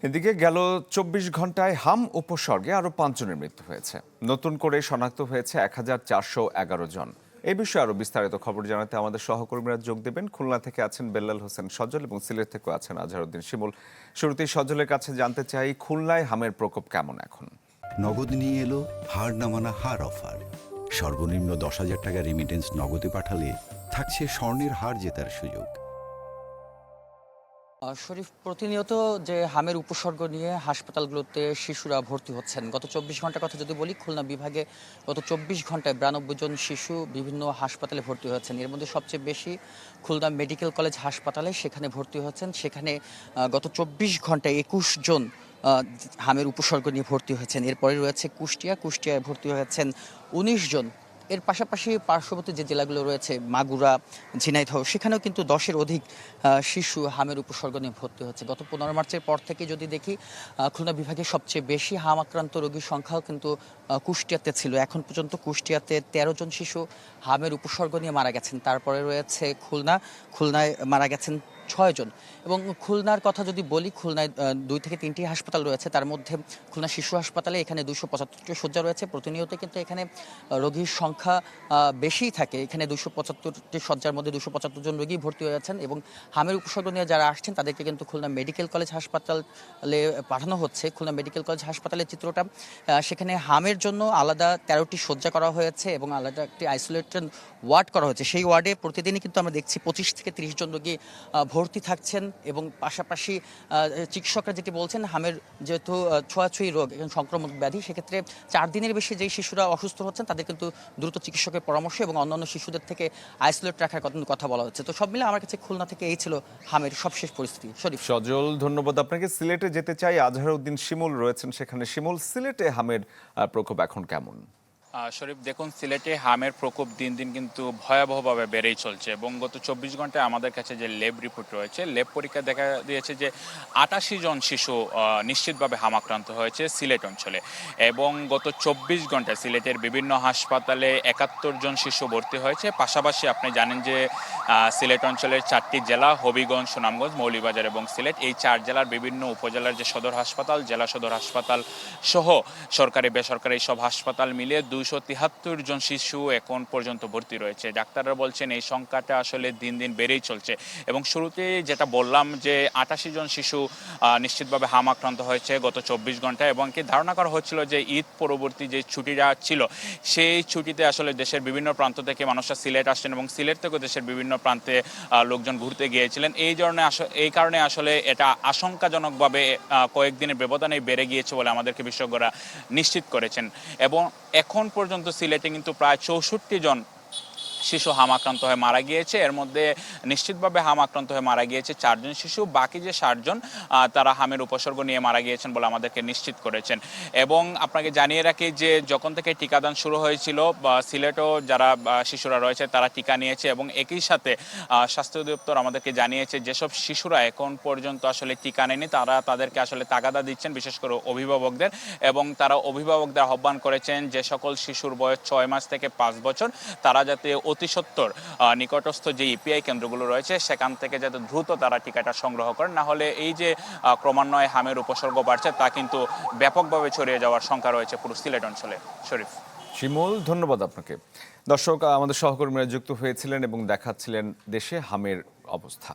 এদিকে গেল ২৪ ঘন্টায় হাম উপসর্গে আরও ৫ জনের মৃত্যু হয়েছে। নতুন করে শনাক্ত হয়েছে ১,৪১১ জন। এই বিষয়ে আরও বিস্তারিত খবর জানাতে আমাদের সহকর্মীরা যোগ দেবেন। খুলনা থেকে আছেন বেল্লাল হোসেন সজল এবং সিলেট থেকেও আছেন আজহারউদ্দিন শিমুল। শুরুতেই সজলের কাছে জানতে চাই, খুলনায় হামের প্রকোপ কেমন এখন? নগদ নিয়ে এলো হার না মানা হার অফার। সর্বনিম্ন ১০,০০০ টাকা রেমিটেন্স নগদে পাঠালে থাকছে স্বর্ণের হার জেতার সুযোগ। শরীফ, প্রতিনিয়ত যে হামের উপসর্গ নিয়ে হাসপাতালগুলোতে শিশুরা ভর্তি হচ্ছেন। গত ২৪ ঘন্টার কথা যদি বলি, খুলনা বিভাগে গত ২৪ ঘন্টায় ৯২ জন শিশু বিভিন্ন হাসপাতালে ভর্তি হয়েছেন। এর মধ্যে সবচেয়ে বেশি খুলনা মেডিকেল কলেজ হাসপাতালে সেখানে ভর্তি হয়েছেন। সেখানে গত ২৪ ঘন্টায় ২১ জন হামের উপসর্গ নিয়ে ভর্তি হয়েছেন। এরপরে রয়েছে কুষ্টিয়ায় ভর্তি হয়েছেন ১৯ জন। এর পাশাপাশি পার্শ্ববর্তী যে জেলাগুলো রয়েছে, মাগুরা, ঝিনাইদহ, সেখানেও কিন্তু ১০-এর অধিক শিশু হামের উপসর্গ নিয়ে ভর্তি হচ্ছে। গত ১৫ মার্চের পর থেকে যদি দেখি, খুলনা বিভাগে সবচেয়ে বেশি হাম আক্রান্ত রোগীর সংখ্যাও কিন্তু কুষ্টিয়াতে ছিল। এখন পর্যন্ত কুষ্টিয়াতে ১৩ জন শিশু হামের উপসর্গ নিয়ে মারা গেছেন। তারপরে রয়েছে খুলনায় মারা গেছেন ৬ জন। এবং খুলনার কথা যদি বলি, খুলনায় ২ থেকে ৩টি হাসপাতাল রয়েছে। তার মধ্যে খুলনা শিশু হাসপাতালে এখানে ২৭৫টি শয্যা রয়েছে। প্রতিনিয়ত কিন্তু এখানে রোগীর সংখ্যা বেশিই থাকে। এখানে ২৭৫টি শয্যার মধ্যে ২৭৫ জন রোগী ভর্তি হয়েছেন। এবং হামের উপসর্গ নিয়ে যারা আসছেন তাদেরকে কিন্তু খুলনা মেডিকেল কলেজ হাসপাতালে পাঠানো হচ্ছে। খুলনা মেডিকেল কলেজ হাসপাতালের চিত্রটা, সেখানে হামের জন্য আলাদা ১৩টি শয্যা করা হয়েছে এবং আলাদা একটি আইসোলেটেড ওয়ার্ড করা হয়েছে। সেই ওয়ার্ডে প্রতিদিনই কিন্তু আমরা দেখছি ২৫ থেকে ৩০ জন রোগী ভর্তি থাকছেন। এবং পাশাপাশি চিকিৎসকরা যেটি বলছেন, হামের যেহেতু ছোঁয়াছুঁয়ি রোগ, সংক্রমক ব্যাধি, সেক্ষেত্রে ৪ দিনের বেশি যেই শিশুরা অসুস্থ হচ্ছেন তাদের কিন্তু দ্রুত চিকিৎসকের পরামর্শ এবং অন্যান্য শিশুদের থেকে আইসোলেট রাখার কথা বলা হচ্ছে। তো সব মিলে আমার কাছে খুলনা থেকে এই ছিল হামের সবশেষ পরিস্থিতি। শরীফ। সজল, ধন্যবাদ আপনাকে। সিলেটে যেতে চাই, আজহারউদ্দিন শিমুল রয়েছেন সেখানে। শিমুল, সিলেটে হামের প্রকোপ এখন কেমন? শরীফ, দেখুন, সিলেটে হামের প্রকোপ দিন দিন কিন্তু ভয়াবহভাবে বেড়েই চলছে এবং গত ২৪ ঘন্টায় আমাদের কাছে যে ল্যাব রিপোর্ট রয়েছে, ল্যাব পরীক্ষা দেখা দিয়েছে যে ৮৮ জন শিশু নিশ্চিতভাবে হাম আক্রান্ত হয়েছে সিলেট অঞ্চলে। এবং গত ২৪ ঘন্টায় সিলেটের বিভিন্ন হাসপাতালে ৭১ জন শিশু ভর্তি হয়েছে। পাশাপাশি আপনি জানেন যে সিলেট অঞ্চলের ৪টি জেলা, হবিগঞ্জ, সুনামগঞ্জ, মৌলভীবাজার এবং সিলেট, এই ৪ জেলার বিভিন্ন উপজেলার যে সদর হাসপাতাল, জেলা সদর হাসপাতাল সহ সরকারি বেসরকারি সব হাসপাতাল মিলিয়ে ২৭৩ জন শিশু এখন পর্যন্ত ভর্তি রয়েছে। ডাক্তাররা বলছেন এই সংখ্যাটা আসলে দিন দিন বেড়েই চলছে। এবং শুরুতে যেটা বললাম যে ৮৮ জন শিশু নিশ্চিতভাবে হাম আক্রান্ত হয়েছে গত ২৪ ঘন্টায়, এবং কি ধারণা করা হচ্ছিল যে ঈদ পরবর্তী যে ছুটিটা ছিল, সেই ছুটিতে আসলে দেশের বিভিন্ন প্রান্ত থেকে মানুষরা সিলেট আসছেন এবং সিলেট থেকেও দেশের বিভিন্ন প্রান্তে লোকজন ঘুরতে গিয়েছিলেন। এই কারণে আসলে এটা আশঙ্কাজনকভাবে কয়েকদিনের ব্যবধানে বেড়ে গিয়েছে বলে আমাদেরকে বিশেষজ্ঞরা নিশ্চিত করেছেন। এবং এখন পর্যন্ত সিলেটে কিন্তু প্রায় ৬৪ জন শিশু হাম আক্রান্ত হয়ে মারা গিয়েছে। এর মধ্যে নিশ্চিতভাবে হাম আক্রান্ত হয়ে মারা গিয়েছে ৪ জন শিশু। বাকি যে ৬০ জন তারা হামের উপসর্গ নিয়ে মারা গিয়েছেন বলে আমাদেরকে নিশ্চিত করেছেন। এবং আপনাকে জানিয়ে রাখি যে যখন থেকে টিকাদান শুরু হয়েছিল, সিলেটও যারা শিশুরা রয়েছে তারা টিকা নিয়েছে। এবং একই সাথে স্বাস্থ্য অধিদপ্তর আমাদেরকে জানিয়েছে যেসব শিশুরা এখন পর্যন্ত আসলে টিকা নেয়নি তাদেরকে আসলে তাগাদা দিচ্ছেন, বিশেষ করে অভিভাবকদের। এবং তারা অভিভাবকদের আহ্বান করেছেন যে সকল শিশুর বয়স ৬ মাস থেকে ৫ বছর তারা যাতে অতি সত্বর নিকটস্থ যে ইপিআই কেন্দ্রগুলো রয়েছে সেখান থেকে যাতে দ্রুত তারা টিকাটা সংগ্রহ করেন। না হলে এই যে ক্রমান্বয়ে হামের উপসর্গ বাড়ছে তা কিন্তু ব্যাপকভাবে ছড়িয়ে যাওয়ার শঙ্কা রয়েছে পুরো সিলেট অঞ্চলে। শরীফ। শিমুল, ধন্যবাদ আপনাকে। দর্শক, আমাদের সহকর্মীরা যুক্ত হয়েছিলেন এবং দেখাচ্ছিলেন দেশে হামের অবস্থা।